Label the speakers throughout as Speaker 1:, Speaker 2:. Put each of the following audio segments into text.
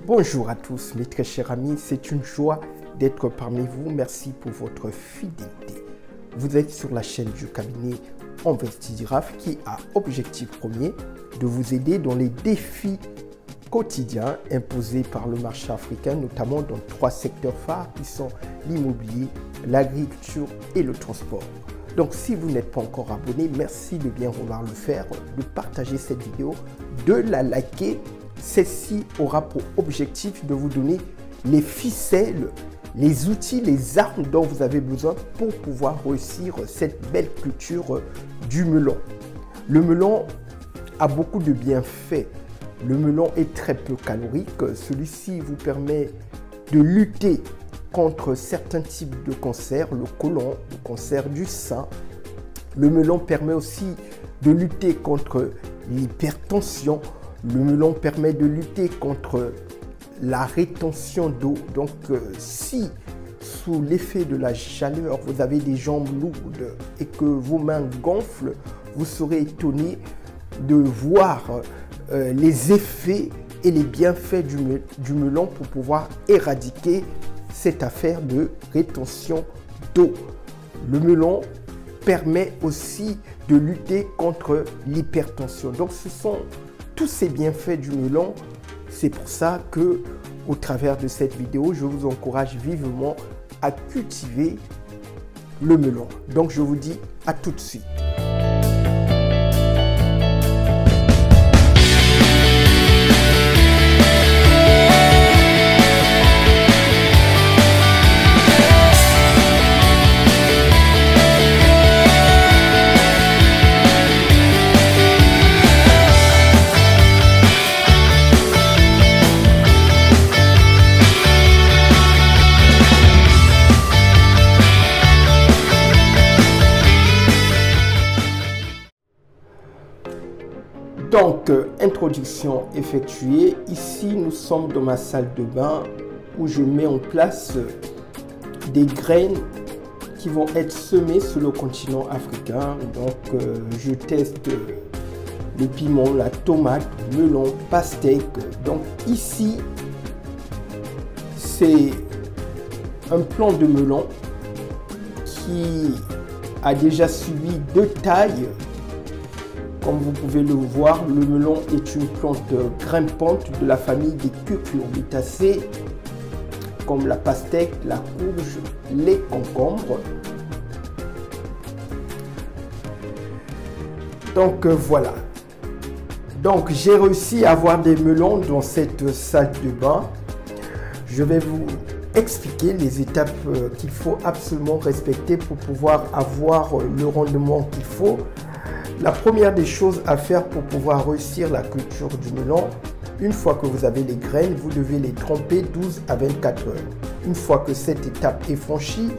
Speaker 1: Bonjour à tous mes très chers amis, c'est une joie d'être parmi vous. Merci pour votre fidélité. Vous êtes sur la chaîne du cabinet Investigiraf qui a objectif premier de vous aider dans les défis quotidiens imposés par le marché africain, notamment dans 3 secteurs phares qui sont l'immobilier, l'agriculture et le transport. Donc si vous n'êtes pas encore abonné, merci de bien vouloir le faire, de partager cette vidéo, de la liker. Celle-ci aura pour objectif de vous donner les ficelles, les outils, les armes dont vous avez besoin pour pouvoir réussir cette belle culture du melon. Le melon a beaucoup de bienfaits. Le melon est très peu calorique. Celui-ci vous permet de lutter contre certains types de cancers, le côlon, le cancer du sein. Le melon permet aussi de lutter contre l'hypertension. Le melon permet de lutter contre la rétention d'eau. Donc, si sous l'effet de la chaleur, vous avez des jambes lourdes et que vos mains gonflent, vous serez étonné de voir les effets et les bienfaits du melon pour pouvoir éradiquer cette affaire de rétention d'eau. Le melon permet aussi de lutter contre l'hypertension. Donc, ce sont tous ces bienfaits du melon. C'est pour ça que, au travers de cette vidéo, je vous encourage vivement à cultiver le melon. Donc, je vous dis à tout de suite. Donc, introduction effectuée. Ici, nous sommes dans ma salle de bain où je mets en place des graines qui vont être semées sur le continent africain. Donc, je teste le piment, la tomate, le melon, pastèque. Donc, ici, c'est un plant de melon qui a déjà subi 2 tailles. Comme vous pouvez le voir, le melon est une plante grimpante de la famille des cucurbitacées, comme la pastèque, la courge, les concombres. Donc voilà. Donc j'ai réussi à avoir des melons dans cette salle de bain. Je vais vous expliquer les étapes qu'il faut absolument respecter pour pouvoir avoir le rendement qu'il faut. La première des choses à faire pour pouvoir réussir la culture du melon, une fois que vous avez les graines, vous devez les tremper 12 à 24 heures. Une fois que cette étape est franchie,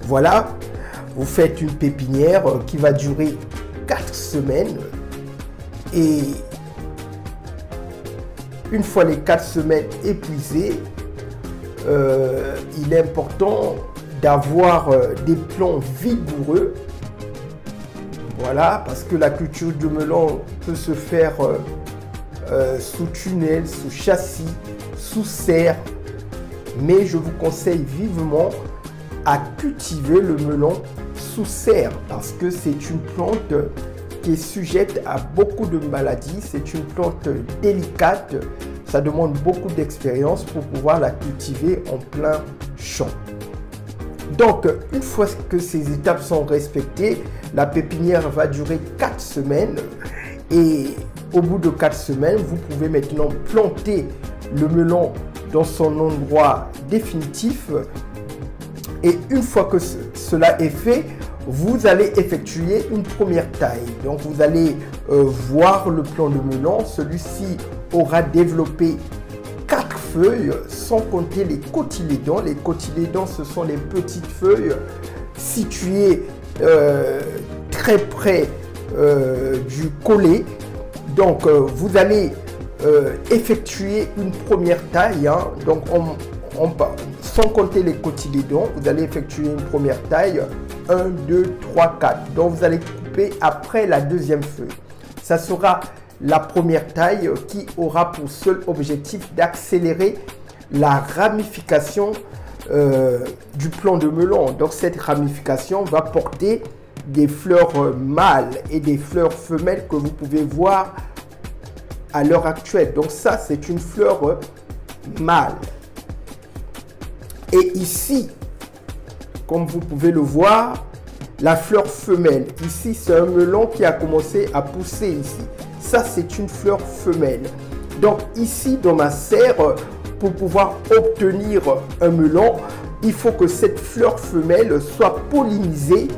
Speaker 1: voilà, vous faites une pépinière qui va durer 4 semaines. Et une fois les 4 semaines épuisées, il est important d'avoir des plants vigoureux. Voilà, parce que la culture du melon peut se faire sous tunnel, sous châssis, sous serre. Mais je vous conseille vivement à cultiver le melon sous serre parce que c'est une plante qui est sujette à beaucoup de maladies. C'est une plante délicate. Ça demande beaucoup d'expérience pour pouvoir la cultiver en plein champ. Donc, une fois que ces étapes sont respectées, la pépinière va durer 4 semaines et au bout de 4 semaines, vous pouvez maintenant planter le melon dans son endroit définitif. Et une fois que cela est fait, vous allez effectuer une première taille. Donc, vous allez voir le plant de melon. Celui-ci aura développé 4 feuilles, sans compter les cotylédons. Les cotylédons, ce sont les petites feuilles situées très près du collet. Donc, vous allez effectuer une première taille. Hein. Donc, sans compter les cotylédons, vous allez effectuer une première taille. 1, 2, 3, 4. Donc, vous allez couper après la deuxième feuille. Ça sera la première taille qui aura pour seul objectif d'accélérer la ramification du plant de melon. Donc cette ramification va porter des fleurs mâles et des fleurs femelles que vous pouvez voir à l'heure actuelle. Donc ça, c'est une fleur mâle. Et ici, comme vous pouvez le voir, la fleur femelle. Ici, c'est un melon qui a commencé à pousser ici. Ça, c'est une fleur femelle. Donc ici, dans ma serre, pour pouvoir obtenir un melon, il faut que cette fleur femelle soit pollinisée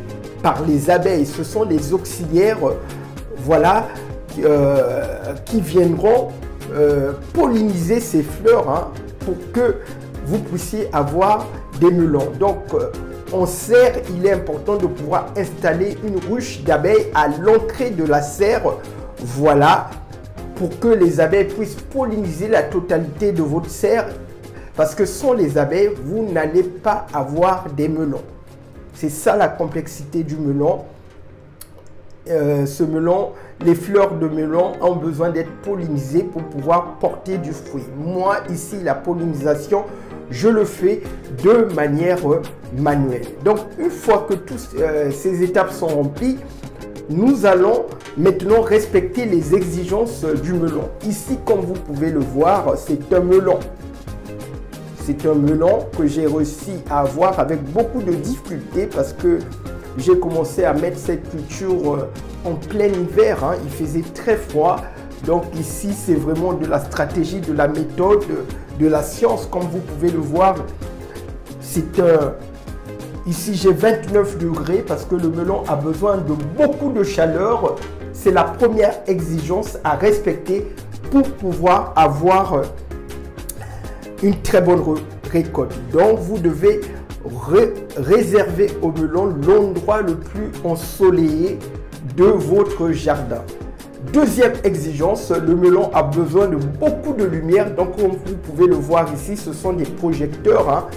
Speaker 1: par les abeilles. Ce sont les auxiliaires, voilà, qui viendront polliniser ces fleurs pour que vous puissiez avoir des melons. Donc, en serre, il est important de pouvoir installer une ruche d'abeilles à l'entrée de la serre, voilà, pour que les abeilles puissent polliniser la totalité de votre serre, parce que sans les abeilles, vous n'allez pas avoir des melons. C'est ça la complexité du melon. Ce melon, les fleurs de melon ont besoin d'être pollinisées pour pouvoir porter du fruit. Moi, ici, la pollinisation, je le fais de manière manuelle. Donc, une fois que toutes ces étapes sont remplies, nous allons maintenant respecter les exigences du melon. Ici, comme vous pouvez le voir, c'est un melon. C'est un melon que j'ai réussi à avoir avec beaucoup de difficultés parce que j'ai commencé à mettre cette culture en plein hiver. Il faisait très froid. Donc ici, c'est vraiment de la stratégie, de la méthode, de la science. Comme vous pouvez le voir, ici, j'ai 29 degrés parce que le melon a besoin de beaucoup de chaleur. C'est la première exigence à respecter pour pouvoir avoir une très bonne récolte. Donc, vous devez réserver au melon l'endroit le plus ensoleillé de votre jardin. Deuxième exigence, le melon a besoin de beaucoup de lumière. Donc, comme vous pouvez le voir ici, ce sont des projecteurs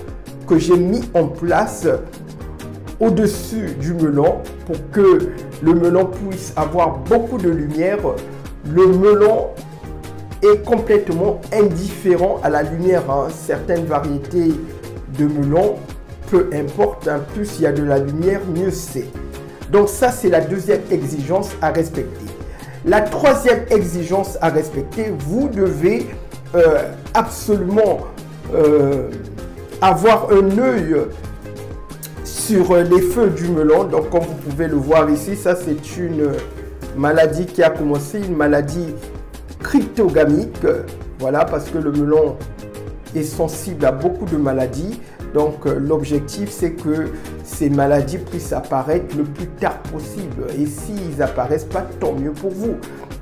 Speaker 1: que j'ai mis en place au-dessus du melon pour que le melon puisse avoir beaucoup de lumière. Le melon est complètement indifférent à la lumière. Certaines variétés de melon, peu importe, plus il y a de la lumière, mieux c'est. Donc ça, c'est la deuxième exigence à respecter. La troisième exigence à respecter, vous devez absolument avoir un œil sur les feuilles du melon. Donc comme vous pouvez le voir ici, ça c'est une maladie qui a commencé, une maladie cryptogamique, voilà, parce que le melon est sensible à beaucoup de maladies. Donc l'objectif, c'est que ces maladies puissent apparaître le plus tard possible. Et s'ils n'apparaissent pas, tant mieux pour vous.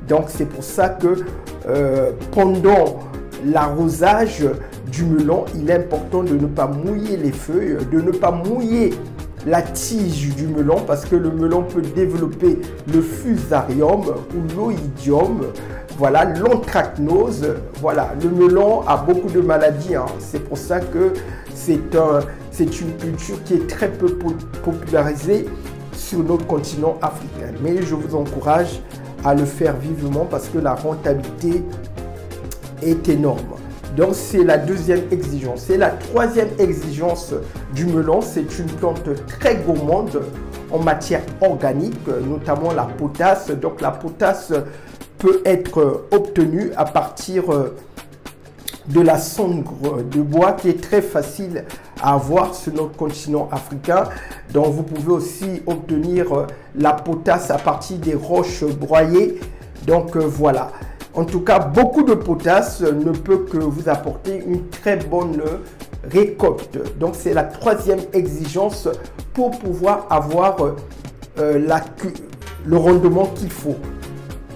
Speaker 1: Donc c'est pour ça que pendant l'arrosage du melon, il est important de ne pas mouiller les feuilles, de ne pas mouiller la tige du melon parce que le melon peut développer le fusarium ou l'oïdium, voilà, l'anthracnose. Voilà, le melon a beaucoup de maladies, c'est pour ça que c'est une culture qui est très peu popularisée sur notre continent africain. Mais je vous encourage à le faire vivement parce que la rentabilité est énorme. Donc c'est la deuxième exigence. Et la troisième exigence du melon, c'est une plante très gourmande en matière organique, notamment la potasse. Donc la potasse peut être obtenue à partir de la cendre de bois qui est très facile à avoir sur notre continent africain. Donc vous pouvez aussi obtenir la potasse à partir des roches broyées. Donc voilà. En tout cas, beaucoup de potasse ne peut que vous apporter une très bonne récolte. Donc c'est la troisième exigence pour pouvoir avoir le rendement qu'il faut.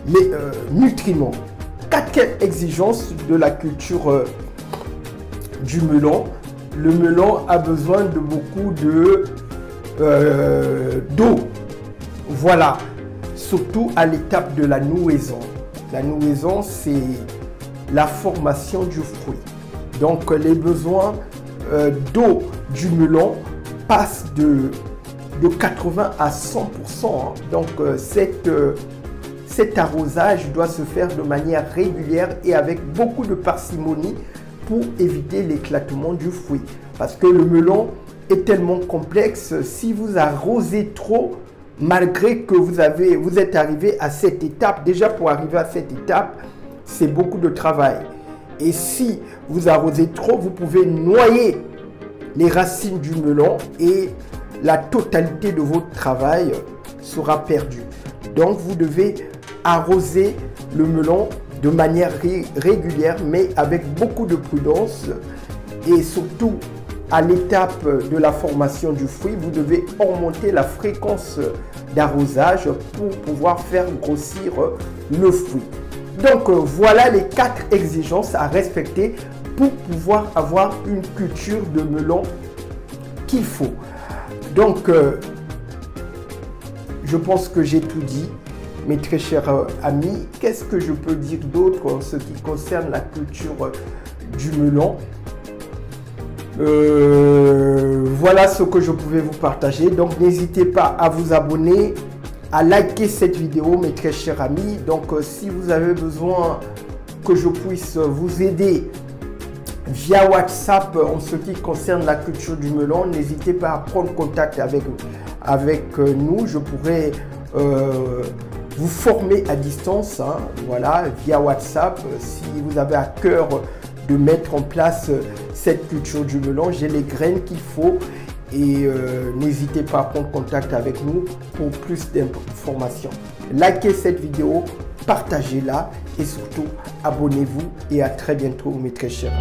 Speaker 1: Les nutriments. Quatrième exigence de la culture du melon. Le melon a besoin de beaucoup d'eau. Voilà, surtout à l'étape de la nouaison. La nouaison, c'est la formation du fruit. Donc les besoins d'eau du melon passent de 80 à 100%. Donc cet arrosage doit se faire de manière régulière et avec beaucoup de parcimonie pour éviter l'éclatement du fruit. Parce que le melon est tellement complexe, si vous arrosez trop, malgré que vous êtes arrivé à cette étape, déjà pour arriver à cette étape, c'est beaucoup de travail. Et si vous arrosez trop, vous pouvez noyer les racines du melon et la totalité de votre travail sera perdue. Donc vous devez arroser le melon de manière régulière, mais avec beaucoup de prudence et surtout à l'étape de la formation du fruit, vous devez augmenter la fréquence d'arrosage pour pouvoir faire grossir le fruit. Donc voilà les 4 exigences à respecter pour pouvoir avoir une culture de melon qu'il faut. Donc je pense que j'ai tout dit, mes très chers amis. Qu'est-ce que je peux dire d'autre en ce qui concerne la culture du melon? Voilà ce que je pouvais vous partager. Donc n'hésitez pas à vous abonner, à liker cette vidéo, mes très chers amis. Donc si vous avez besoin que je puisse vous aider via WhatsApp en ce qui concerne la culture du melon, n'hésitez pas à prendre contact avec nous. Je pourrais vous former à distance, hein, voilà, via WhatsApp. Si vous avez à cœur de mettre en place cette culture du melon, j'ai les graines qu'il faut et n'hésitez pas à prendre contact avec nous pour plus d'informations. Likez cette vidéo, partagez-la et surtout abonnez-vous et à très bientôt mes très chers.